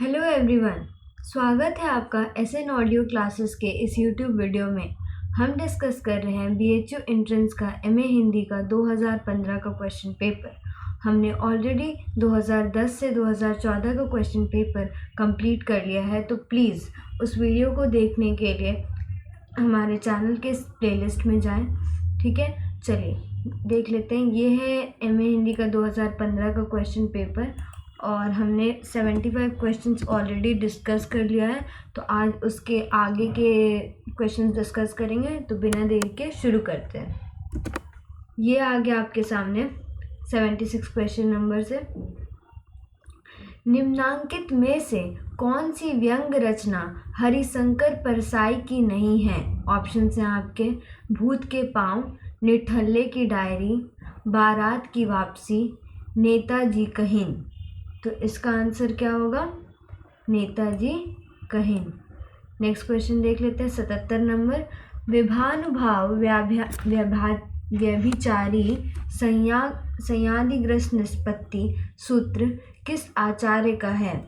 Hello everyone, स्वागत है आपका एसएन ऑडियो क्लासेस के इस यूट्यूब वीडियो में। हम डिस्कस कर रहे हैं बीएचयू एंट्रेंस का एमए हिंदी का 2015 का क्वेश्चन पेपर। हमने ऑलरेडी 2010 से 2014 का क्वेश्चन पेपर कंप्लीट कर लिया है, तो प्लीज़ उस वीडियो को देखने के लिए हमारे चैनल के प्लेलिस्ट में जाएं। ठीक है, चलिए देख लेते हैं। ये है एमए हिंदी का 2015 का क्वेश्चन पेपर और हमने 75 क्वेश्चंस ऑलरेडी डिस्कस कर लिया है, तो आज उसके आगे के क्वेश्चंस डिस्कस करेंगे। तो बिना देर के शुरू करते हैं। ये आ गया आपके सामने 76 क्वेश्चन नंबर से। निम्नांकित में से कौन सी व्यंग रचना हरिशंकर परसाई की नहीं है? ऑप्शन हैं आपके भूत के पांव, निठल्ले की डायरी, बारात की वापसी, नेताजी कहिन। तो इसका आंसर क्या होगा? नेताजी कहिन। नेक्स्ट क्वेश्चन देख लेते हैं 77 नंबर। विभानुभाव व्यभिचारी संयादिग्रस्त निष्पत्ति सूत्र किस आचार्य का है?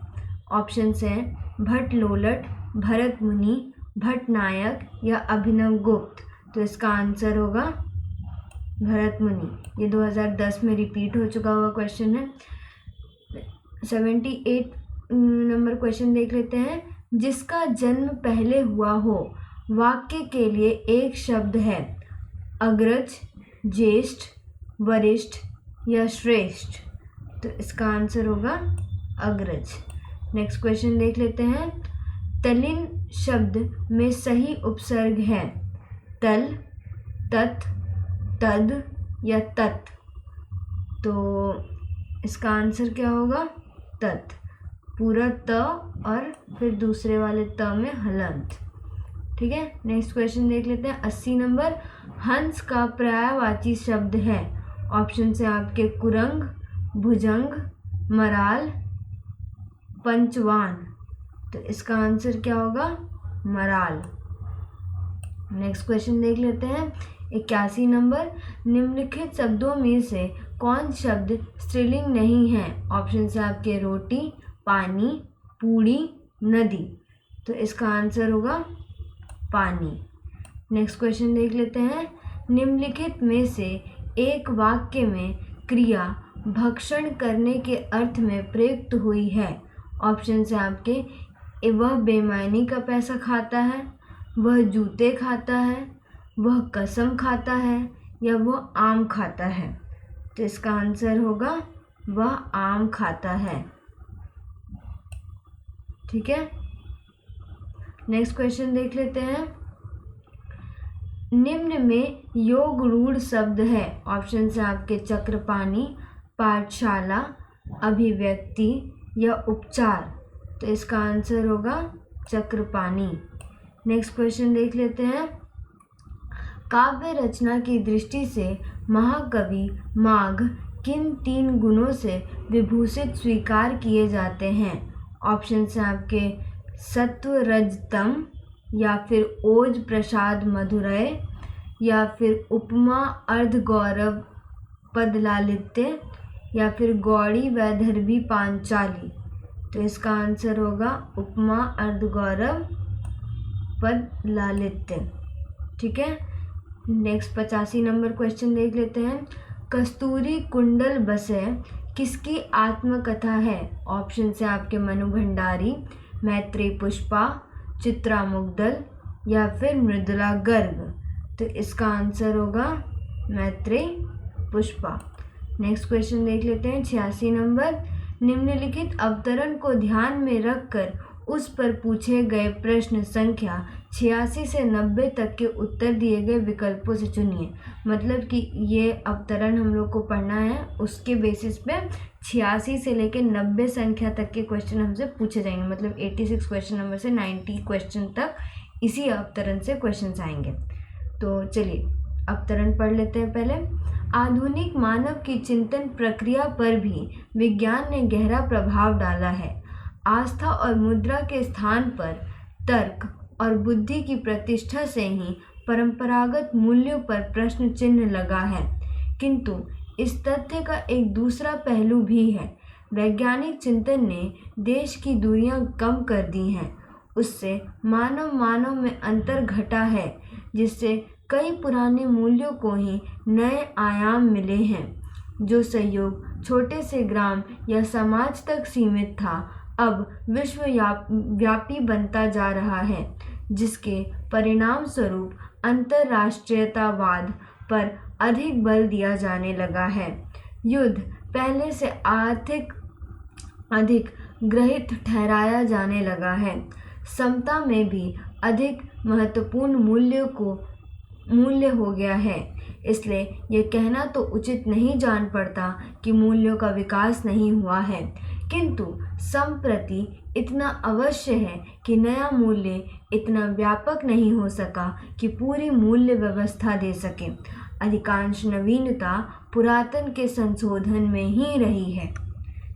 ऑप्शन हैं भट्ट लोलट, भरत मुनि, भट्ट नायक या अभिनव गुप्त। तो इसका आंसर होगा भरत मुनि। ये 2010 में रिपीट हो चुका हुआ क्वेश्चन है। 78 नंबर क्वेश्चन देख लेते हैं। जिसका जन्म पहले हुआ हो वाक्य के लिए एक शब्द है। अग्रज, ज्येष्ठ, वरिष्ठ या श्रेष्ठ। तो इसका आंसर होगा अग्रज। नेक्स्ट क्वेश्चन देख लेते हैं। तल्लीन शब्द में सही उपसर्ग है तल, तत्, तद या तत्। तो इसका आंसर क्या होगा? तत्। पूरा त और फिर दूसरे वाले त में हलंत। ठीक है, नेक्स्ट क्वेश्चन देख लेते हैं 80 नंबर। हंस का पर्यायवाची शब्द है। ऑप्शन से आपके कुरंग, भुजंग, मराल, पंचवान। तो इसका आंसर क्या होगा? मराल। नेक्स्ट क्वेश्चन देख लेते हैं 81 नंबर। निम्नलिखित शब्दों में से कौन शब्द स्त्रीलिंग नहीं है? ऑप्शन से आपके रोटी, पानी, पूड़ी, नदी। तो इसका आंसर होगा पानी। नेक्स्ट क्वेश्चन देख लेते हैं। निम्नलिखित में से एक वाक्य में क्रिया भक्षण करने के अर्थ में प्रयुक्त हुई है। ऑप्शन से आपके वह बेईमानी का पैसा खाता है, वह जूते खाता है, वह कसम खाता है या वह आम खाता है। तो इसका आंसर होगा वह आम खाता है। ठीक है, नेक्स्ट क्वेश्चन देख लेते हैं। निम्न में योग रूढ़ शब्द है। ऑप्शन से आपके चक्रपाणी, पाठशाला, अभिव्यक्ति या उपचार। तो इसका आंसर होगा चक्रपाणी। नेक्स्ट क्वेश्चन देख लेते हैं। काव्य रचना की दृष्टि से महाकवि माघ किन 3 गुणों से विभूषित स्वीकार किए जाते हैं? ऑप्शन से आपके सत्व रजतम या फिर ओज प्रसाद मधुरय या फिर उपमा अर्ध गौरव पद लालित्य या फिर गौड़ी वैदर्भी पांचाली। तो इसका आंसर होगा उपमा अर्ध गौरव पद लालित्य। ठीक है, नेक्स्ट 85 नंबर क्वेश्चन देख लेते हैं। कस्तूरी कुंडल बसे किसकी आत्मकथा है? ऑप्शन से आपके मनु भंडारी, मैत्री पुष्पा, चित्रा मुग्दल या फिर मृदुला गर्ग। तो इसका आंसर होगा मैत्री पुष्पा। नेक्स्ट क्वेश्चन देख लेते हैं 86 नंबर। निम्नलिखित अवतरण को ध्यान में रखकर उस पर पूछे गए प्रश्न संख्या 86 से 90 तक के उत्तर दिए गए विकल्पों से चुनिए। मतलब कि ये अवतरण हम लोग को पढ़ना है, उसके बेसिस पे 86 से लेकर 90 संख्या तक के क्वेश्चन हमसे पूछे जाएंगे। मतलब 86 क्वेश्चन नंबर से 90 क्वेश्चन तक इसी अवतरण से क्वेश्चन आएंगे। तो चलिए अवतरण पढ़ लेते हैं पहले। आधुनिक मानव की चिंतन प्रक्रिया पर भी विज्ञान ने गहरा प्रभाव डाला है। आस्था और मुद्रा के स्थान पर तर्क और बुद्धि की प्रतिष्ठा से ही परंपरागत मूल्यों पर प्रश्न चिन्ह लगा है। किंतु इस तथ्य का एक दूसरा पहलू भी है। वैज्ञानिक चिंतन ने देश की दूरियां कम कर दी हैं। उससे मानव में अंतर घटा है, जिससे कई पुराने मूल्यों को ही नए आयाम मिले हैं। जो सहयोग छोटे से ग्राम या समाज तक सीमित था, अब विश्वव्यापी बनता जा रहा है, जिसके परिणाम स्वरूप अंतर्राष्ट्रीयतावाद पर अधिक बल दिया जाने लगा है। युद्ध पहले से अधिक गृहीत ठहराया जाने लगा है। समता में भी अधिक महत्वपूर्ण मूल्य हो गया है। इसलिए यह कहना तो उचित नहीं जान पड़ता कि मूल्यों का विकास नहीं हुआ है, किंतु संप्रति इतना अवश्य है कि नया मूल्य इतना व्यापक नहीं हो सका कि पूरी मूल्य व्यवस्था दे सके। अधिकांश नवीनता पुरातन के संशोधन में ही रही है।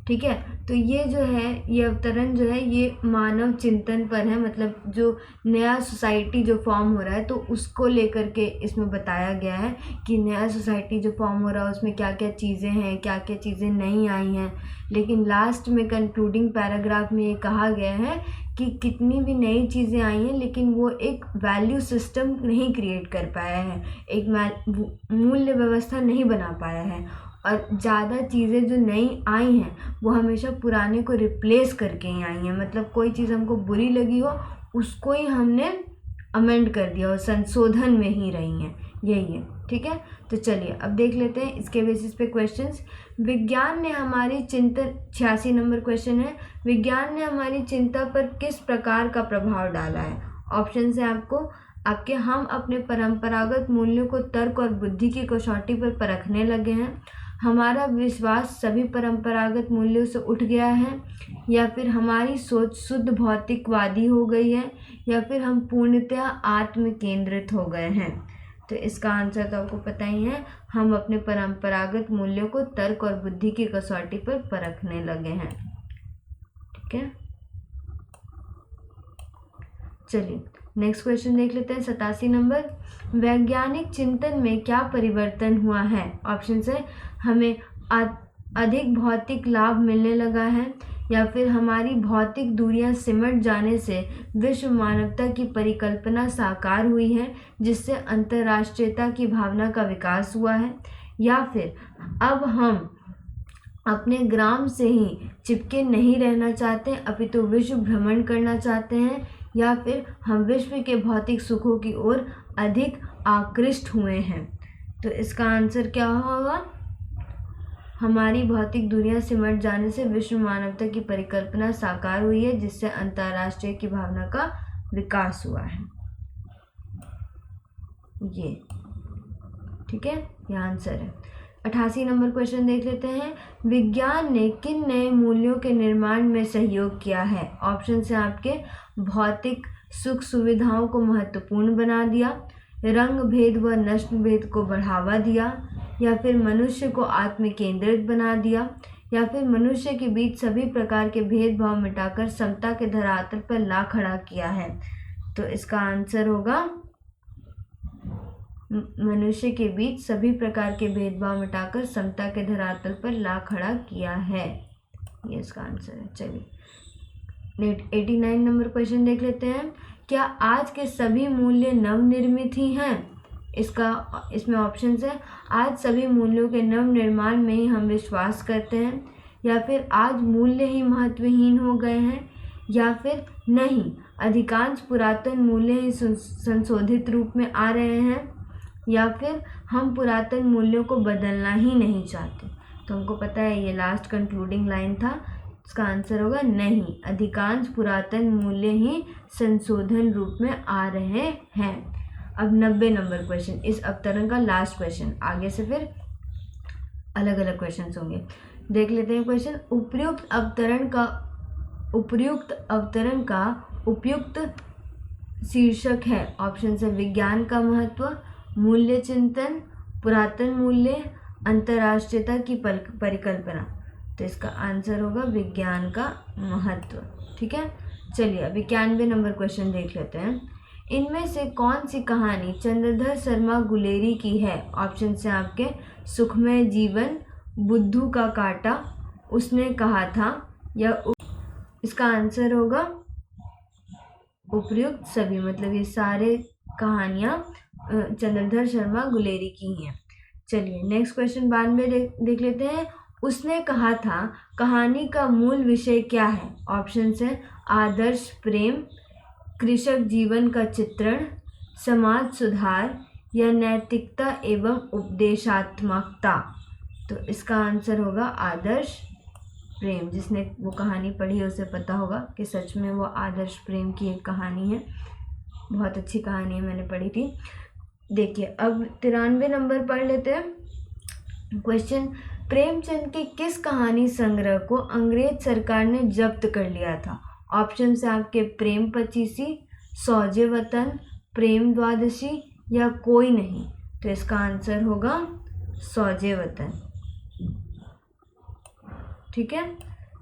ठीक है, तो ये जो है, ये अवतरण जो है, ये मानव चिंतन पर है। मतलब जो नया सोसाइटी जो फॉर्म हो रहा है, तो उसको लेकर के इसमें बताया गया है कि नया सोसाइटी जो फॉर्म हो रहा है उसमें क्या क्या चीज़ें हैं, क्या क्या चीज़ें नहीं आई हैं। लेकिन लास्ट में कंक्लूडिंग पैराग्राफ में ये कहा गया है कि कितनी भी नई चीज़ें आई हैं, लेकिन वो एक वैल्यू सिस्टम नहीं क्रिएट कर पाया है, एक मूल्य व्यवस्था नहीं बना पाया है। और ज़्यादा चीज़ें जो नई आई हैं वो हमेशा पुराने को रिप्लेस करके ही आई हैं। मतलब कोई चीज़ हमको बुरी लगी हो, उसको ही हमने अमेंड कर दिया और संशोधन में ही रही हैं, यही है। ठीक है, तो चलिए अब देख लेते हैं इसके बेसिस पे क्वेश्चंस। विज्ञान ने हमारी चिंता, 86 नंबर क्वेश्चन है, विज्ञान ने हमारी चिंता पर किस प्रकार का प्रभाव डाला है। ऑप्शन है आपके हम अपने परंपरागत मूल्यों को तर्क और बुद्धि की कसौटी पर परखने लगे हैं, हमारा विश्वास सभी परंपरागत मूल्यों से उठ गया है, या फिर हमारी सोच शुद्ध भौतिकवादी हो गई है, या फिर हम पूर्णतः आत्म केंद्रित हो गए हैं। तो इसका आंसर तो आपको पता ही है, हम अपने परंपरागत मूल्यों को तर्क और बुद्धि की कसौटी पर परखने लगे हैं। ठीक है, चलिए नेक्स्ट क्वेश्चन देख लेते हैं। 87 नंबर, वैज्ञानिक चिंतन में क्या परिवर्तन हुआ है। ऑप्शन है हमें अधिक भौतिक लाभ मिलने लगा है, या फिर हमारी भौतिक दूरियां सिमट जाने से विश्व मानवता की परिकल्पना साकार हुई है, जिससे अंतर्राष्ट्रीयता की भावना का विकास हुआ है, या फिर अब हम अपने ग्राम से ही चिपके नहीं रहना चाहते, अपितु विश्व भ्रमण करना चाहते हैं, या फिर हम विश्व के भौतिक सुखों की ओर अधिक आकृष्ट हुए हैं। तो इसका आंसर क्या होगा, हमारी भौतिक दुनिया सिमट जाने से विश्व मानवता की परिकल्पना साकार हुई है, जिससे अंतर्राष्ट्रीय की भावना का विकास हुआ है। ये ठीक है, यह आंसर है। 88 नंबर क्वेश्चन देख लेते हैं, विज्ञान ने किन नए मूल्यों के निर्माण में सहयोग किया है। ऑप्शन से आपके भौतिक सुख सुविधाओं को महत्वपूर्ण बना दिया, रंग भेद व नस्ल भेद को बढ़ावा दिया, या फिर मनुष्य को आत्म केंद्रित बना दिया, या फिर मनुष्य के बीच सभी प्रकार के भेदभाव मिटाकर समता के धरातल पर ला खड़ा किया है। तो इसका आंसर होगा मनुष्य के बीच सभी प्रकार के भेदभाव मिटाकर समता के धरातल पर ला खड़ा किया है, ये इसका आंसर है। चलिए 89 नंबर क्वेश्चन देख लेते हैं, क्या आज के सभी मूल्य नवनिर्मित ही हैं। इसमें ऑप्शंस है, आज सभी मूल्यों के नव निर्माण में ही हम विश्वास करते हैं, या फिर आज मूल्य ही महत्वहीन हो गए हैं, या फिर नहीं, अधिकांश पुरातन मूल्य ही संशोधित रूप में आ रहे हैं, या फिर हम पुरातन मूल्यों को बदलना ही नहीं चाहते। तो हमको पता है ये लास्ट कंक्लूडिंग लाइन था, इसका आंसर होगा नहीं, अधिकांश पुरातन मूल्य ही संशोधन रूप में आ रहे हैं। अब 90 नंबर क्वेश्चन, इस अवतरण का लास्ट क्वेश्चन, आगे से फिर अलग अलग क्वेश्चन होंगे। देख लेते हैं क्वेश्चन, उपयुक्त अवतरण का उपयुक्त शीर्षक है। ऑप्शन है विज्ञान का महत्व, मूल्य चिंतन, पुरातन मूल्य, अंतर्राष्ट्रीयता की परिकल्पना। तो इसका आंसर होगा विज्ञान का महत्व। ठीक है, चलिए अब 91 नंबर क्वेश्चन देख लेते हैं, इनमें से कौन सी कहानी चंद्रधर शर्मा गुलेरी की है। ऑप्शन से आपके सुखमय जीवन, बुद्धू का कांटा, उसने कहा था या इसका आंसर होगा उपर्युक्त सभी, मतलब ये सारे कहानियाँ चंद्रधर शर्मा गुलेरी की हैं। चलिए नेक्स्ट क्वेश्चन 92 देख लेते हैं। उसने कहा था कहानी का मूल विषय क्या है? ऑप्शन है आदर्श प्रेम, कृषक जीवन का चित्रण, समाज सुधार या नैतिकता एवं उपदेशात्मकता। तो इसका आंसर होगा आदर्श प्रेम। जिसने वो कहानी पढ़ी है उसे पता होगा कि सच में वो आदर्श प्रेम की एक कहानी है, बहुत अच्छी कहानी है, मैंने पढ़ी थी। देखिए अब 93 नंबर पढ़ लेते हैं क्वेश्चन। प्रेमचंद के किस कहानी संग्रह को अंग्रेज सरकार ने जब्त कर लिया था? ऑप्शन है आपके प्रेम पचीसी, सौजे वतन, प्रेम द्वादशी या कोई नहीं। तो इसका आंसर होगा सौजे वतन। ठीक है,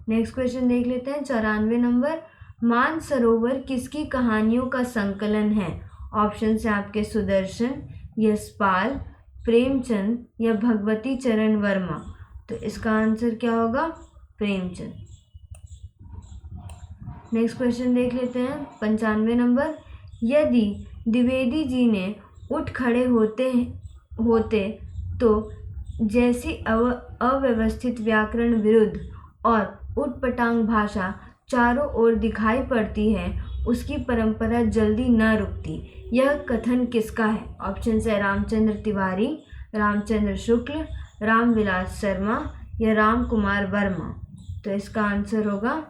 नेक्स्ट क्वेश्चन देख लेते हैं 94 नंबर। मानसरोवर किसकी कहानियों का संकलन है? ऑप्शन है आपके सुदर्शन, यशपाल, प्रेमचंद या भगवती चरण वर्मा। तो इसका आंसर क्या होगा? प्रेमचंद। नेक्स्ट क्वेश्चन देख लेते हैं 95 नंबर। यदि द्विवेदी जी ने उठ खड़े होते तो जैसी अव्यवस्थित व्याकरण विरुद्ध और उटपटांग भाषा चारों ओर दिखाई पड़ती है, उसकी परंपरा जल्दी न रुकती। यह कथन किसका है? ऑप्शन है रामचंद्र तिवारी, रामचंद्र शुक्ल, रामविलास शर्मा या राम कुमार वर्मा। तो इसका आंसर होगा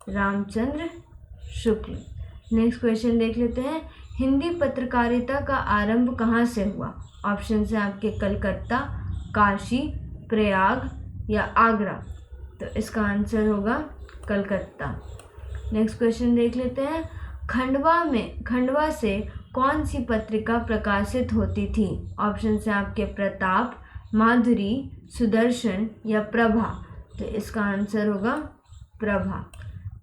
रामचंद्र शुक्ल। नेक्स्ट क्वेश्चन देख लेते हैं। हिंदी पत्रकारिता का आरंभ कहाँ से हुआ? ऑप्शन है आपके कलकत्ता, काशी, प्रयाग या आगरा। तो इसका आंसर होगा कलकत्ता। नेक्स्ट क्वेश्चन देख लेते हैं। खंडवा से कौन सी पत्रिका प्रकाशित होती थी? ऑप्शन है आपके प्रताप, माधुरी, सुदर्शन या प्रभा। तो इसका आंसर होगा प्रभा।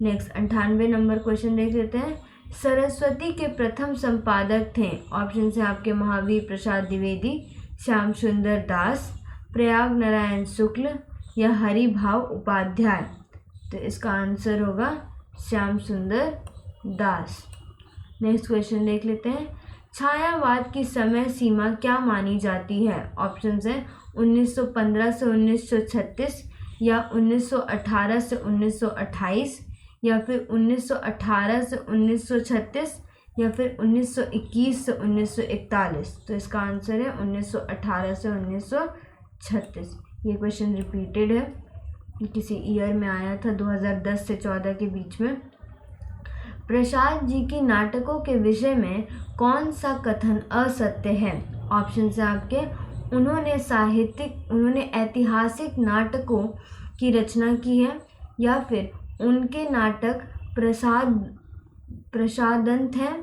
नेक्स्ट 98 नंबर क्वेश्चन देख लेते हैं। सरस्वती के प्रथम संपादक थे? ऑप्शन है आपके महावीर प्रसाद द्विवेदी, श्याम सुंदर दास, प्रयाग नारायण शुक्ल या हरिभाव उपाध्याय। तो इसका आंसर होगा श्याम सुंदर दास। नेक्स्ट क्वेश्चन देख लेते हैं। छायावाद की समय सीमा क्या मानी जाती है? ऑप्शन है 1915 से 1936 या 1918 से 1928 या फिर 1918 से 1936 या फिर 1921 से 1941। तो इसका आंसर है 1918 से 1936। ये क्वेश्चन रिपीटेड है, किसी ईयर में आया था 2010 से 14 के बीच में। प्रसाद जी की नाटकों के विषय में कौन सा कथन असत्य है? ऑप्शन है आपके उन्होंने ऐतिहासिक नाटकों की रचना की है या फिर उनके नाटक प्रसादंत हैं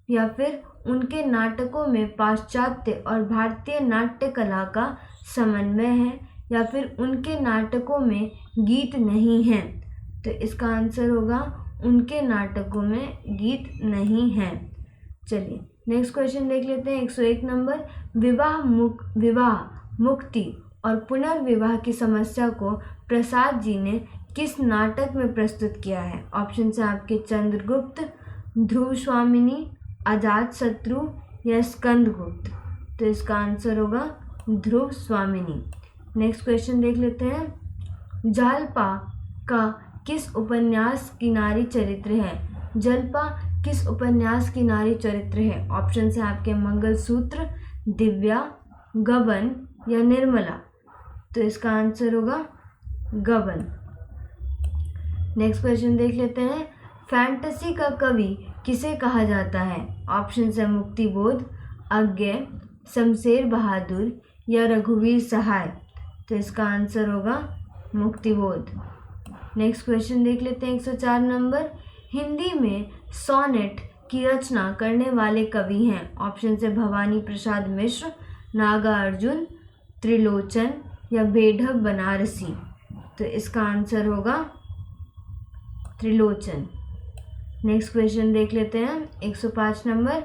या फिर उनके नाटकों में पाश्चात्य और भारतीय नाट्य कला का समन्वय है या फिर उनके नाटकों में गीत नहीं हैं। तो इसका आंसर होगा उनके नाटकों में गीत नहीं हैं। चलिए नेक्स्ट क्वेश्चन देख लेते हैं 101 नंबर। विवाह मुक्ति और पुनर्विवाह की समस्या को प्रसाद जी ने किस नाटक में प्रस्तुत किया है? ऑप्शन है आपके चंद्रगुप्त, ध्रुव स्वामिनी, अजात शत्रु या स्कंदगुप्त। तो इसका आंसर होगा ध्रुव स्वामिनी। नेक्स्ट क्वेश्चन देख लेते हैं। जालपा का किस उपन्यास की नारी चरित्र है? जलपा किस उपन्यास की नारी चरित्र है? ऑप्शन है आपके मंगलसूत्र, दिव्या, गबन या निर्मला। तो इसका आंसर होगा गबन। नेक्स्ट क्वेश्चन देख लेते हैं। फैंटेसी का कवि किसे कहा जाता है? ऑप्शन है मुक्तिबोध, अज्ञे, शमशेर बहादुर या रघुवीर सहाय। तो इसका आंसर होगा मुक्तिबोध। नेक्स्ट क्वेश्चन देख लेते हैं 104 नंबर। हिंदी में सोनेट की रचना करने वाले कवि हैं? ऑप्शन है भवानी प्रसाद मिश्र, नागार्जुन, त्रिलोचन या बेढब बनारसी। तो इसका आंसर होगा त्रिलोचन। नेक्स्ट क्वेश्चन देख लेते हैं 105 नंबर।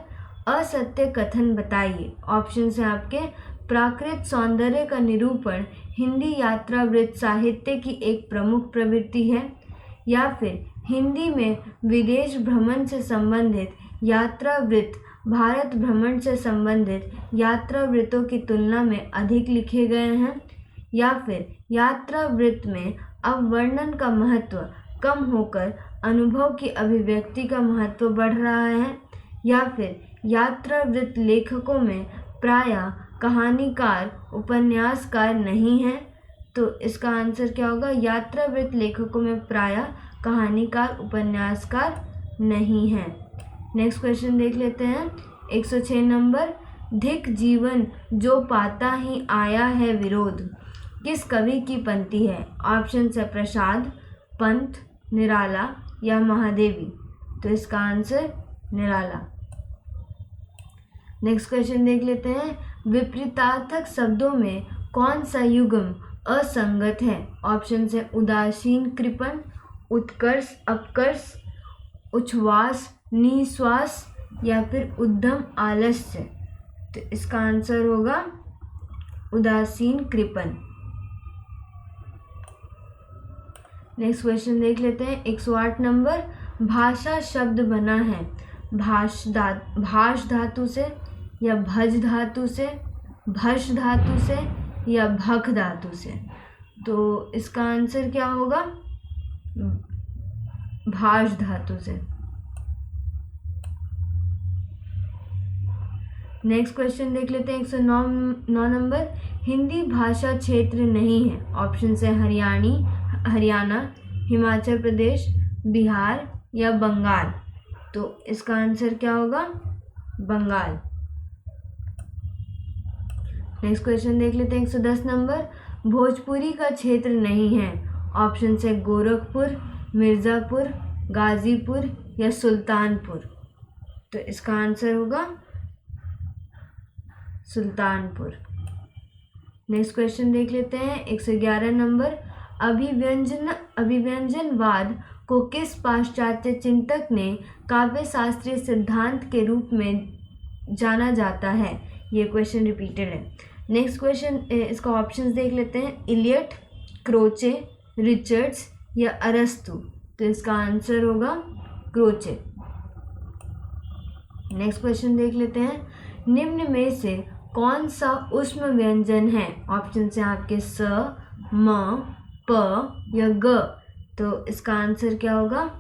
असत्य कथन बताइए। ऑप्शन है आपके प्राकृत सौंदर्य का निरूपण हिंदी यात्रावृत्त साहित्य की एक प्रमुख प्रवृत्ति है, या फिर हिंदी में विदेश भ्रमण से संबंधित यात्रावृत्त भारत भ्रमण से संबंधित यात्रावृत्तों की तुलना में अधिक लिखे गए हैं, या फिर यात्रावृत्त में अब वर्णन का महत्व कम होकर अनुभव की अभिव्यक्ति का महत्व बढ़ रहा है, या फिर यात्रावृत्त लेखकों में प्रायः कहानीकार उपन्यासकार नहीं है। तो इसका आंसर क्या होगा? यात्रावृत्त लेखकों में प्रायः कहानीकार उपन्यासकार नहीं है। नेक्स्ट क्वेश्चन देख लेते हैं। 106 नंबर, धिक जीवन जो पाता ही आया है विरोध, किस कवि की पंक्ति है? ऑप्शन है प्रसाद, पंत, निराला या महादेवी। तो इसका आंसर निराला। नेक्स्ट क्वेश्चन देख लेते हैं। विपरीतार्थक शब्दों में कौन सा युग्म असंगत है? ऑप्शन है उदासीन कृपण, उत्कर्ष अपकर्ष, उच्छ्वास निश्वास या फिर उद्यम आलस्य। तो इसका आंसर होगा उदासीन कृपण। नेक्स्ट क्वेश्चन देख लेते हैं। 108 नंबर, भाषा शब्द बना है भाष धातु से या भज धातु से, भष धातु से या भख धातु से। तो इसका आंसर क्या होगा? भाष धातु से। नेक्स्ट क्वेश्चन देख लेते हैं। 109 नंबर, हिंदी भाषा क्षेत्र नहीं है। ऑप्शन है हरियाणा, हिमाचल प्रदेश, बिहार या बंगाल। तो इसका आंसर क्या होगा? बंगाल। नेक्स्ट क्वेश्चन देख लेते हैं। 110 नंबर, भोजपुरी का क्षेत्र नहीं है। ऑप्शन है गोरखपुर, मिर्ज़ापुर, गाजीपुर या सुल्तानपुर। तो इसका आंसर होगा सुल्तानपुर। नेक्स्ट क्वेश्चन देख लेते हैं। 111 नंबर, अभिव्यंजनवाद को किस पाश्चात्य चिंतक ने काव्य शास्त्रीय सिद्धांत के रूप में जाना जाता है? ये क्वेश्चन रिपीटेड है। नेक्स्ट क्वेश्चन, इसका ऑप्शंस देख लेते हैं। इलियट, क्रोचे, रिचर्ड्स या अरस्तु। तो इसका आंसर होगा क्रोचे। नेक्स्ट क्वेश्चन देख लेते हैं। निम्न में से कौन सा ऊष्म व्यंजन है? ऑप्शन है आपके स, म, प या ग। तो इसका आंसर क्या होगा?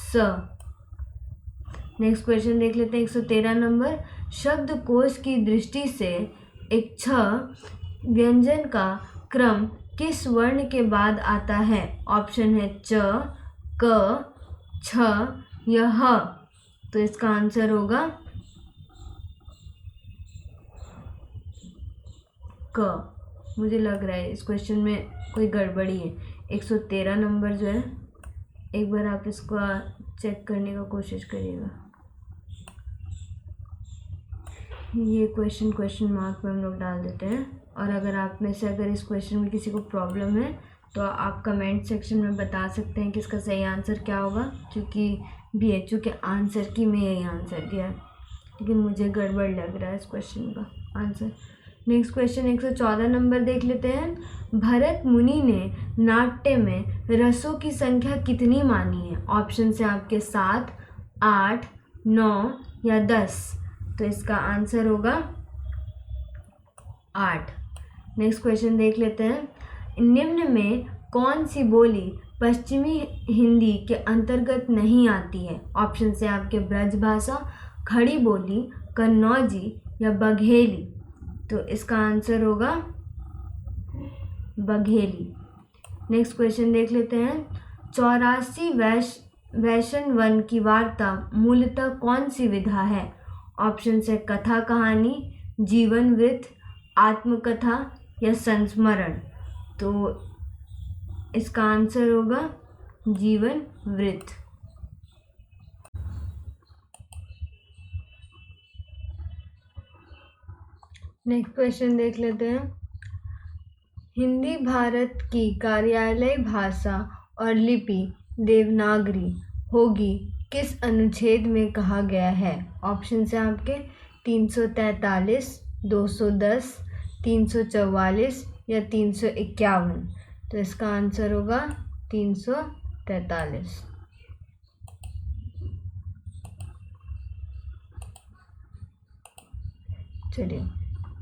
स। नेक्स्ट क्वेश्चन देख लेते हैं। 113 नंबर, शब्दकोश की दृष्टि से एक छ व्यंजन का क्रम किस वर्ण के बाद आता है? ऑप्शन है च, क, छ या ह। तो इसका आंसर होगा क। मुझे लग रहा है इस क्वेश्चन में कोई गड़बड़ी है। 113 नंबर जो है, एक बार आप इसको चेक करने का कोशिश करिएगा। ये क्वेश्चन मार्क में हम लोग डाल देते हैं। और अगर आप में से अगर इस क्वेश्चन में किसी को प्रॉब्लम है तो आप कमेंट सेक्शन में बता सकते हैं कि इसका सही आंसर क्या होगा, क्योंकि BHU के आंसर की में यही आंसर दिया है, लेकिन मुझे गड़बड़ लग रहा है इस क्वेश्चन का आंसर। नेक्स्ट क्वेश्चन 114 नंबर देख लेते हैं। भरत मुनि ने नाट्य में रसों की संख्या कितनी मानी है? ऑप्शन से आपके 7, 8, 9 या 10। तो इसका आंसर होगा 8। नेक्स्ट क्वेश्चन देख लेते हैं। निम्न में कौन सी बोली पश्चिमी हिंदी के अंतर्गत नहीं आती है? ऑप्शन से आपके ब्रज भाषा, खड़ी बोली, कन्नौजी या बघेली। तो इसका आंसर होगा बघेली। नेक्स्ट क्वेश्चन देख लेते हैं। 84 वैष्णवन की वार्ता मूलतः कौन सी विधा है? ऑप्शन है कथा कहानी, जीवन वृत्त, आत्मकथा या संस्मरण। तो इसका आंसर होगा जीवन वृत्त। नेक्स्ट क्वेश्चन देख लेते हैं। हिंदी भारत की कार्यालय भाषा और लिपि देवनागरी होगी किस अनुच्छेद में कहा गया है? ऑप्शन है आपके 343, 210, 344 या 351? तो इसका आंसर होगा 343। चलिए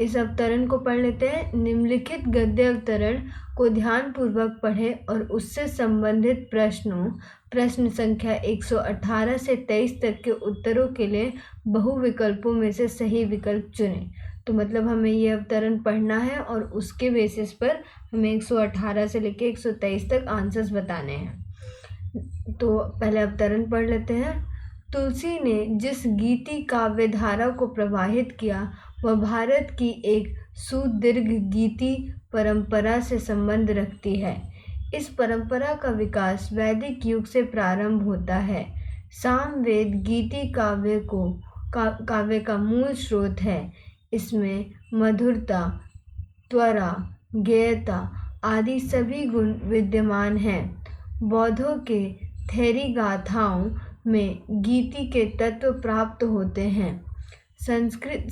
इस अवतरण को पढ़ लेते हैं। निम्नलिखित गद्य अवतरण को ध्यानपूर्वक पढ़ें और उससे संबंधित प्रश्न संख्या 118 से 23 तक के उत्तरों के लिए बहुविकल्पों में से सही विकल्प चुनें। तो मतलब हमें ये अवतरण पढ़ना है और उसके बेसिस पर हमें 118 से लेकर 123 तक आंसर्स बताने हैं। तो पहले अवतरण पढ़ लेते हैं। तुलसी ने जिस गीति काव्य धारा को प्रवाहित किया वह भारत की एक सुदीर्घ गीति परंपरा से संबंध रखती है। इस परंपरा का विकास वैदिक युग से प्रारंभ होता है। सामवेद गीति काव्य का मूल स्रोत है। इसमें मधुरता, त्वरा, गेयता आदि सभी गुण विद्यमान हैं। बौद्धों के थेरी गाथाओं में गीति के तत्व प्राप्त होते हैं। संस्कृत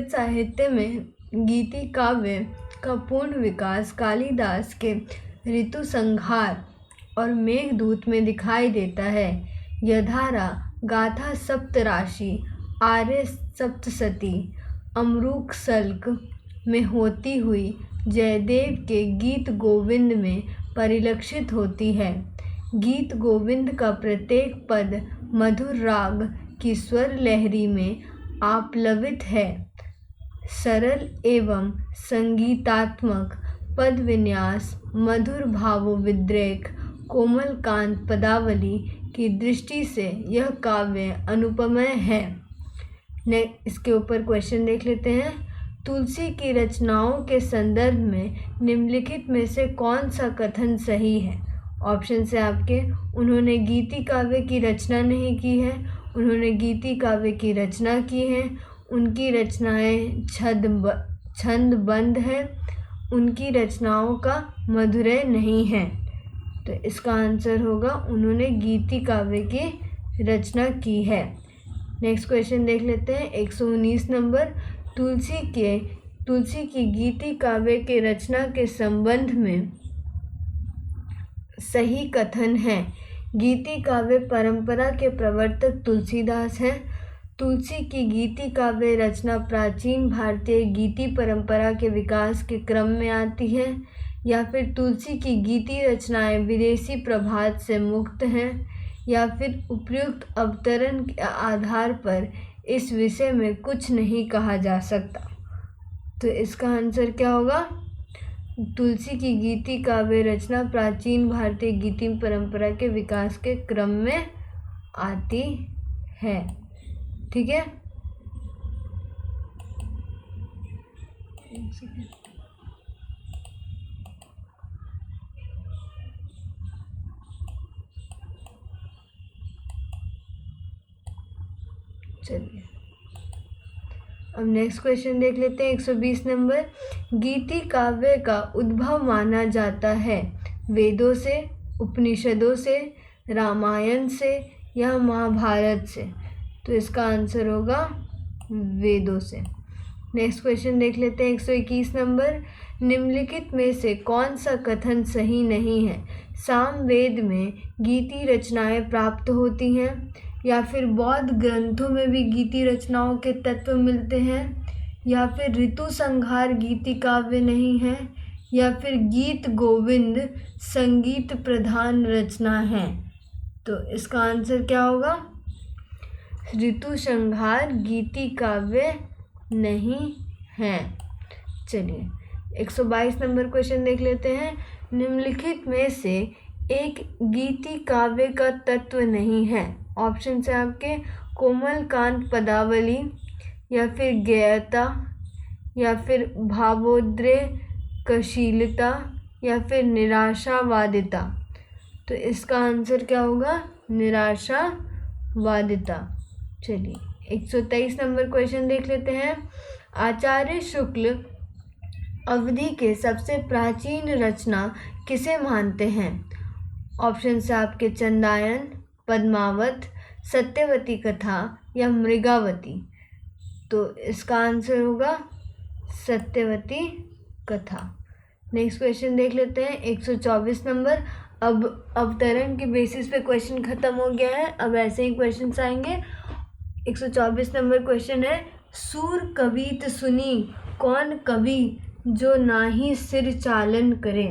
साहित्य में गीति काव्य का पूर्ण विकास कालिदास के ऋतु संहार और मेघदूत में दिखाई देता है। यह धारा गाथा सप्तराशि, आर्य सप्तशती, अमरूक सल्क में होती हुई जयदेव के गीत गोविंद में परिलक्षित होती है। गीत गोविंद का प्रत्येक पद मधुर राग की स्वर लहरी में आप्लवित है। सरल एवं संगीतात्मक पद विन्यास, मधुर भावोद्रेक, कोमल कांत पदावली की दृष्टि से यह काव्य अनुपमेय है। इसके ऊपर क्वेश्चन देख लेते हैं। तुलसी की रचनाओं के संदर्भ में निम्नलिखित में से कौन सा कथन सही है? ऑप्शन से आपके उन्होंने गीति काव्य की रचना नहीं की है, उन्होंने गीति काव्य की रचना की है, उनकी रचनाएं छंदबद्ध है, उनकी रचनाओं का मधुरय नहीं है। तो इसका आंसर होगा उन्होंने गीति काव्य की रचना की है। नेक्स्ट क्वेश्चन देख लेते हैं। 119 नंबर। तुलसी की गीति काव्य के रचना के संबंध में सही कथन है। गीति काव्य परंपरा के प्रवर्तक तुलसीदास हैं। तुलसी की गीति काव्य रचना प्राचीन भारतीय गीति परंपरा के विकास के क्रम में आती है, या फिर तुलसी की गीति रचनाएं विदेशी प्रभाव से मुक्त हैं, या फिर उपर्युक्त अवतरण के आधार पर इस विषय में कुछ नहीं कहा जा सकता। तो इसका आंसर क्या होगा? तुलसी की गीति काव्य रचना प्राचीन भारतीय गीति परंपरा के विकास के क्रम में आती है। ठीक है, चलिए अब नेक्स्ट क्वेश्चन देख लेते हैं। 120 नंबर। गीति काव्य का उद्भव माना जाता है वेदों से, उपनिषदों से, रामायण से या महाभारत से? तो इसका आंसर होगा वेदों से। नेक्स्ट क्वेश्चन देख लेते हैं। 121 नंबर। निम्नलिखित में से कौन सा कथन सही नहीं है? सामवेद में गीति रचनाएं प्राप्त होती हैं, या फिर बौद्ध ग्रंथों में भी गीति रचनाओं के तत्व मिलते हैं, या फिर ऋतु संहार गीति काव्य नहीं है, या फिर गीत गोविंद संगीत प्रधान रचना है? तो इसका आंसर क्या होगा? ऋतु संहार गीति काव्य नहीं है। चलिए 122 नंबर क्वेश्चन देख लेते हैं। निम्नलिखित में से एक गीति काव्य का तत्व नहीं है। ऑप्शन है आपके कोमल कांत पदावली, या फिर गेयता, या फिर भावोद्रेकशीलता, या फिर निराशावादिता। तो इसका आंसर क्या होगा? निराशावादिता। चलिए 123 नंबर क्वेश्चन देख लेते हैं। आचार्य शुक्ल अवधि के सबसे प्राचीन रचना किसे मानते हैं? ऑप्शन से आपके चंदायन, पद्मावत, सत्यवती कथा या मृगावती। तो इसका आंसर होगा सत्यवती कथा। नेक्स्ट क्वेश्चन देख लेते हैं 124 नंबर। अब अवतरण के बेसिस पे क्वेश्चन खत्म हो गया है, अब ऐसे ही क्वेश्चंस आएंगे। 124 नंबर क्वेश्चन है, सूर कवित सुनी कौन कवि जो नाही सिर चालन करे,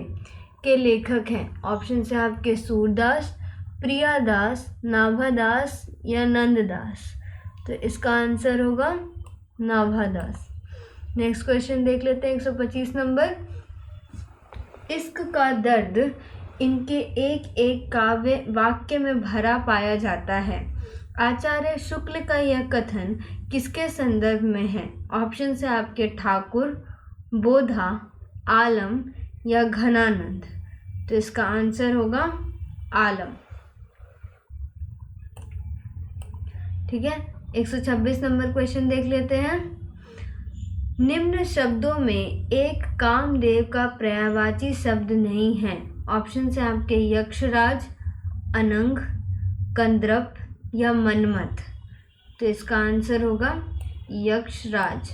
के लेखक हैं। ऑप्शन है आपके सूरदास, प्रियादास, नाभादास या नंददास। तो इसका आंसर होगा नाभादास। नेक्स्ट क्वेश्चन देख लेते हैं 125 नंबर। इश्क का दर्द इनके एक एक काव्य वाक्य में भरा पाया जाता है। आचार्य शुक्ल का यह कथन किसके संदर्भ में है। ऑप्शन है आपके ठाकुर, बोधा, आलम या घनानंद। तो इसका आंसर होगा आलम। ठीक है, 126 नंबर क्वेश्चन देख लेते हैं। निम्न शब्दों में एक कामदेव का पर्यायवाची शब्द नहीं है। ऑप्शन है आपके यक्षराज, अनंग, कंद्रप या मनमथ। तो इसका आंसर होगा यक्षराज।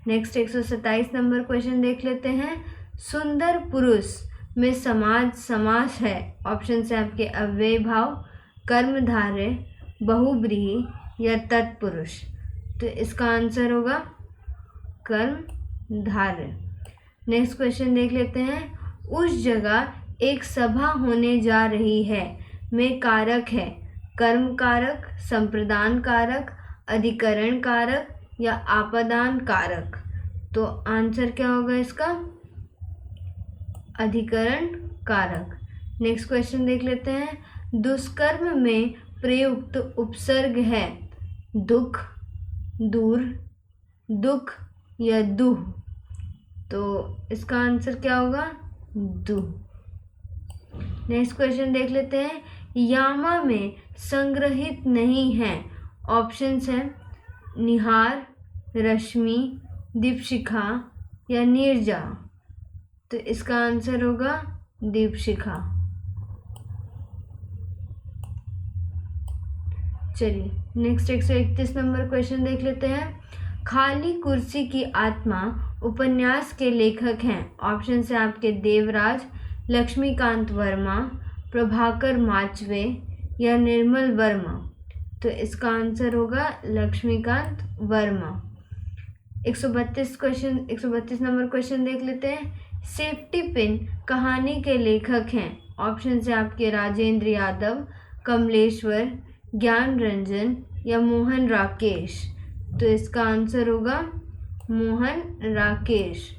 नेक्स्ट 127 नंबर क्वेश्चन देख लेते हैं। सुंदर पुरुष में समास है। ऑप्शन है आपके अव्यय भाव, कर्मधारय, बहुब्रीहि या तत्पुरुष। तो इसका आंसर होगा कर्मधारय। नेक्स्ट क्वेश्चन देख लेते हैं। उस जगह एक सभा होने जा रही है में कारक है कर्म कारक, संप्रदान कारक, अधिकरण कारक या आपादान कारक। तो आंसर क्या होगा इसका, अधिकरण कारक। नेक्स्ट क्वेश्चन देख लेते हैं। दुष्कर्म में प्रयुक्त उपसर्ग है दुख, दूर, दुख या दुह। तो इसका आंसर क्या होगा, दुह। नेक्स्ट क्वेश्चन देख लेते हैं। यामा में संग्रहित नहीं है। ऑप्शंस हैं निहार, रश्मि, दीपशिखा या नीरजा। तो इसका आंसर होगा दीपशिखा। चलिए नेक्स्ट 131 नंबर क्वेश्चन देख लेते हैं। खाली कुर्सी की आत्मा उपन्यास के लेखक हैं। ऑप्शन है आपके देवराज, लक्ष्मीकांत वर्मा, प्रभाकर माचवे या निर्मल वर्मा। तो इसका आंसर होगा लक्ष्मीकांत वर्मा। 132 नंबर क्वेश्चन देख लेते हैं। सेफ्टी पिन कहानी के लेखक हैं। ऑप्शन है आपके राजेंद्र यादव, कमलेश्वर, ज्ञान रंजन या मोहन राकेश। तो इसका आंसर होगा मोहन राकेश।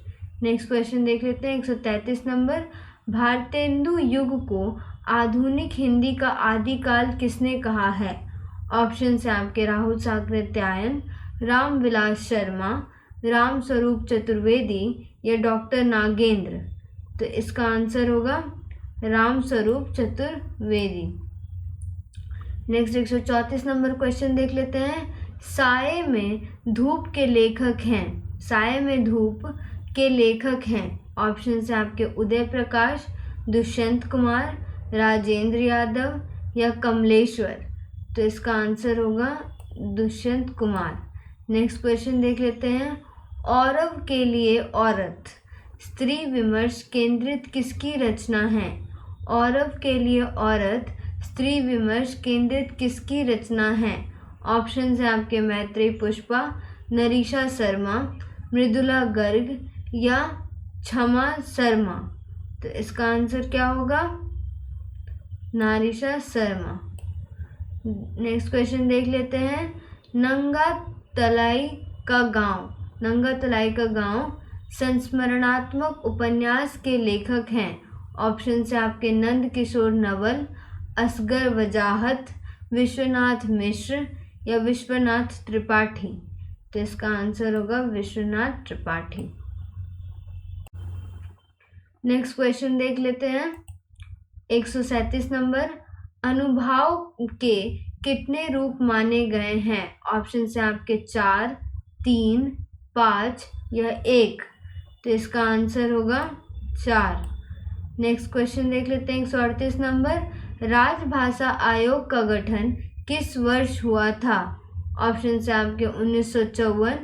नेक्स्ट क्वेश्चन देख लेते हैं 133 नंबर। भारतेंदु युग को आधुनिक हिंदी का आदिकाल किसने कहा है। ऑप्शन है आपके राहुल साकृत्यायन, रामविलास शर्मा, राम स्वरूप चतुर्वेदी या डॉक्टर नागेंद्र। तो इसका आंसर होगा Ram Swaroop Chaturvedi. Next 134 number question देख लेते हैं। साये में धूप के लेखक हैं। साये में धूप के लेखक हैं। ऑप्शन है आपके उदय प्रकाश, दुष्यंत कुमार, राजेंद्र यादव या कमलेश्वर। तो इसका आंसर होगा दुष्यंत कुमार। नेक्स्ट क्वेश्चन देख लेते हैं। औरव के लिए औरत स्त्री विमर्श केंद्रित किसकी रचना है। औरव के लिए औरत स्त्री विमर्श केंद्रित किसकी रचना है। ऑप्शन है आपके मैत्रेयी पुष्पा, नरीशा शर्मा, मृदुला गर्ग या क्षमा शर्मा। तो इसका आंसर क्या होगा, नारिशा शर्मा। नेक्स्ट क्वेश्चन देख लेते हैं। नंगा तलाई का गांव संस्मरणात्मक उपन्यास के लेखक हैं। ऑप्शन से आपके नंद किशोर नवल, असगर वजाहत, विश्वनाथ मिश्र या विश्वनाथ त्रिपाठी। तो इसका आंसर होगा विश्वनाथ त्रिपाठी। नेक्स्ट क्वेश्चन देख लेते हैं 137 नंबर। अनुभाव के कितने रूप माने गए हैं। ऑप्शन से आपके 4, 3, 5 या 1। तो इसका आंसर होगा 4। नेक्स्ट क्वेश्चन देख लेते हैं 138 नंबर। राजभाषा आयोग का गठन किस वर्ष हुआ था। ऑप्शन से आपके 1954,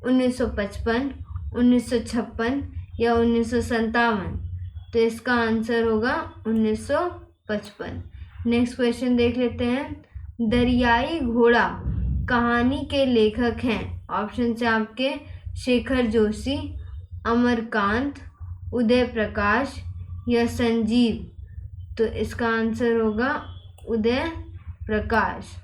1955, 1956 या 1957? तो इसका आंसर होगा 1955। नेक्स्ट क्वेश्चन देख लेते हैं। दरियाई घोड़ा कहानी के लेखक हैं। ऑप्शन से आपके शेखर जोशी, अमरकांत, उदय प्रकाश या संजीव? तो इसका आंसर होगा उदय प्रकाश।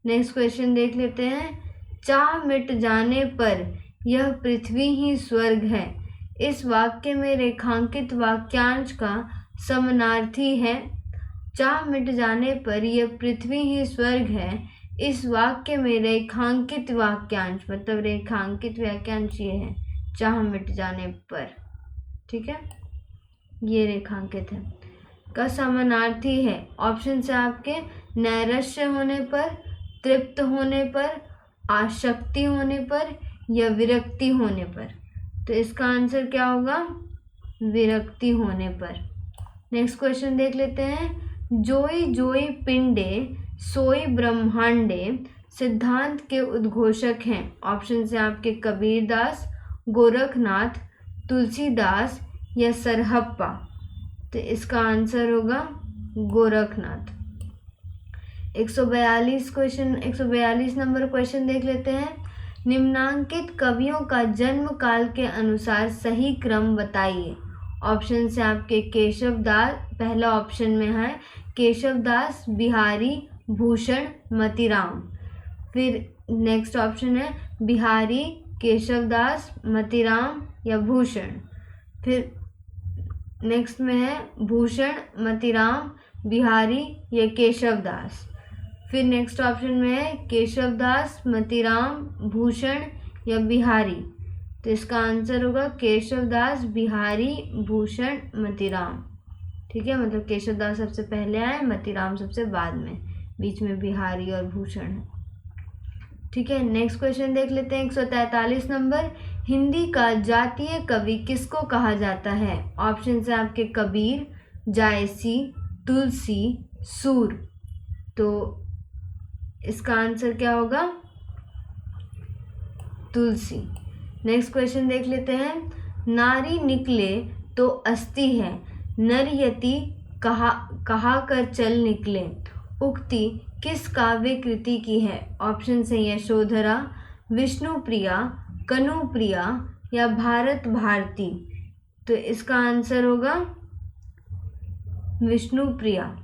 नेक्स्ट क्वेश्चन देख लेते हैं। चाह मिट जाने पर यह पृथ्वी ही स्वर्ग है, इस वाक्य में रेखांकित वाक्यांश का समानार्थी है। चाह मिट जाने पर यह पृथ्वी ही स्वर्ग है, इस वाक्य में रेखांकित वाक्यांश, मतलब रेखांकित वाक्यांश ये है चाह मिट जाने पर, ठीक है, ये रेखांकित है, का समानार्थी है। ऑप्शन से आपके नैराश्य होने पर, तृप्त होने पर, आसक्ति होने पर या विरक्ति होने पर? तो इसका आंसर क्या होगा? विरक्ति होने पर। नेक्स्ट क्वेश्चन देख लेते हैं। जोई जोई पिंडे सोई ब्रह्मांडे सिद्धांत के उद्घोषक हैं। ऑप्शन से आपके कबीरदास, गोरखनाथ, तुलसीदास या सरहप्पा? तो इसका आंसर होगा गोरखनाथ। 142 नंबर क्वेश्चन देख लेते हैं। निम्नांकित कवियों का जन्म काल के अनुसार सही क्रम बताइए। ऑप्शन से आपके केशवदास, पहला ऑप्शन में है केशवदास, बिहारी, भूषण, मतीराम। फिर नेक्स्ट ऑप्शन है बिहारी, केशवदास, मतीराम या भूषण। फिर नेक्स्ट में है भूषण, मतीराम, बिहारी या केशवदास। फिर नेक्स्ट ऑप्शन में है केशवदास, मतीराम, भूषण या बिहारी। तो इसका आंसर होगा केशवदास, बिहारी, भूषण, मतीराम, ठीक है, मतलब केशवदास सबसे पहले आए, मतीराम सबसे बाद में, बीच में बिहारी और भूषण है, ठीक है। नेक्स्ट क्वेश्चन देख लेते हैं। 143 नंबर। हिंदी का जातीय कवि किसको कहा जाता है? ऑप्शन से आपके कबीर, जायसी, तुलसी, सूर। तो इसका आंसर क्या होगा? तुलसी। नेक्स्ट क्वेश्चन देख लेते हैं। नारी निकले तो अस्ति है, नरयति कहा कर चल निकले, उक्ति किस काव्य कृति की है? ऑप्शन से यशोधरा, विष्णुप्रिया, कनुप्रिया या भारत भारती। तो इसका आंसर होगा विष्णुप्रिया।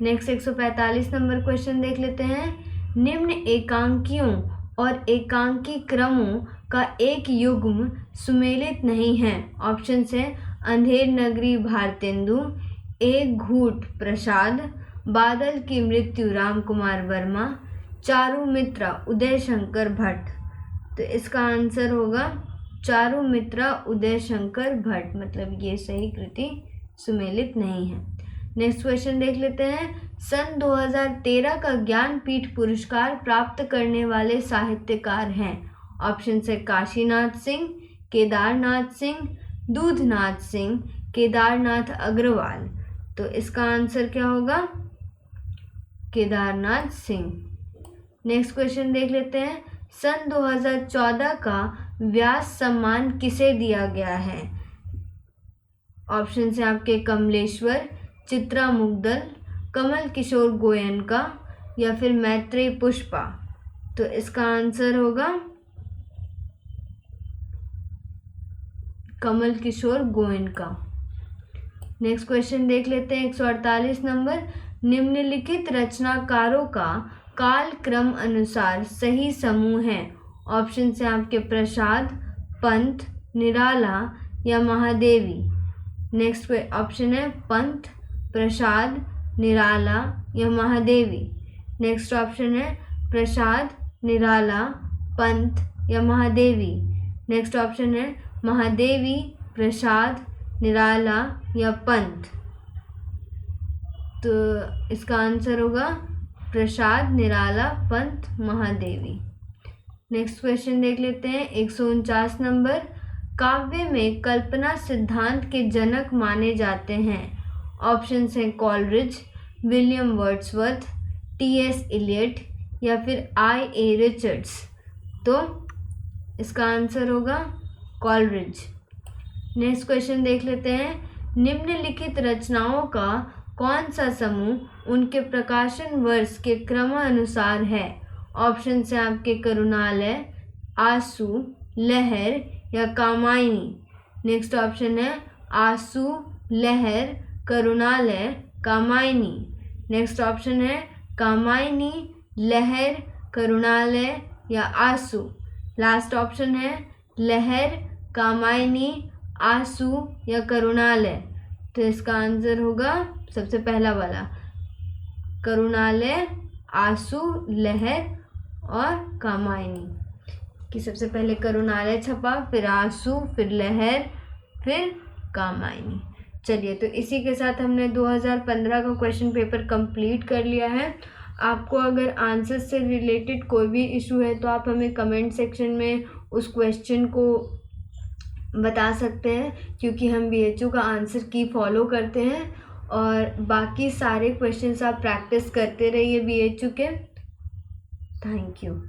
नेक्स्ट 145 नंबर क्वेश्चन देख लेते हैं। निम्न एकांकियों और एकांकी क्रमों का एक युग्म सुमेलित नहीं है। ऑप्शन से अंधेर नगरी भारतेंदु, एक घूट प्रसाद, बादल की मृत्यु राम कुमार वर्मा, चारुमित्रा उदय शंकर भट्ट। तो इसका आंसर होगा चारुमित्रा उदय शंकर भट्ट, मतलब ये सही कृति सुमेलित नहीं है। नेक्स्ट क्वेश्चन देख लेते हैं। सन 2013 का ज्ञानपीठ पुरस्कार प्राप्त करने वाले साहित्यकार हैं। ऑप्शन से काशीनाथ सिंह, केदारनाथ सिंह, दूधनाथ सिंह, केदारनाथ अग्रवाल। तो इसका आंसर क्या होगा? केदारनाथ सिंह। नेक्स्ट क्वेश्चन देख लेते हैं। सन 2014 का व्यास सम्मान किसे दिया गया है? ऑप्शन से आपके कमलेश्वर, चित्रा मुग्दल, कमल किशोर गोयनका या फिर मैत्रेय पुष्पा। तो इसका आंसर होगा कमल किशोर गोयनका। नेक्स्ट क्वेश्चन देख लेते हैं। 148 नंबर। निम्नलिखित रचनाकारों का काल क्रम अनुसार सही समूह है। ऑप्शन से आपके प्रसाद, पंत, निराला या महादेवी। नेक्स्ट ऑप्शन है पंत, प्रसाद, निराला या महादेवी। नेक्स्ट ऑप्शन है प्रसाद, निराला, पंत या महादेवी। नेक्स्ट ऑप्शन है महादेवी, प्रसाद, निराला या पंत। तो इसका आंसर होगा प्रसाद, निराला, पंत, महादेवी। नेक्स्ट क्वेश्चन देख लेते हैं। 149 नंबर। काव्य में कल्पना सिद्धांत के जनक माने जाते हैं। ऑप्शन है Coleridge, William Wordsworth, T S. Eliot या फिर I.A. रिचर्ड्स। तो इसका आंसर होगा कॉलरिज। नेक्स्ट क्वेश्चन देख लेते हैं। निम्नलिखित रचनाओं का कौन सा समूह उनके प्रकाशन वर्ष के क्रमानुसार है? ऑप्शन है आपके करुणालय, आंसू, लहर या कामायनी। नेक्स्ट ऑप्शन है आंसू, लहर, करुणालय, कामायनी। नेक्स्ट ऑप्शन है कामायनी, लहर, करुणालय या आंसू। लास्ट ऑप्शन है लहर, कामायनी, आंसू या करुणालय। तो इसका आंसर होगा सबसे पहला वाला, करुणालय, आंसू, लहर और कामायनी। कि सबसे पहले करुणालय छपा, फिर आंसू, फिर लहर, फिर कामायनी। चलिए, तो इसी के साथ हमने 2015 का क्वेश्चन पेपर कंप्लीट कर लिया है। आपको अगर आंसर से रिलेटेड कोई भी इशू है तो आप हमें कमेंट सेक्शन में उस क्वेश्चन को बता सकते हैं, क्योंकि हम BHU का आंसर की फॉलो करते हैं। और बाकी सारे क्वेश्चंस आप प्रैक्टिस करते रहिए BHU के। Thank you.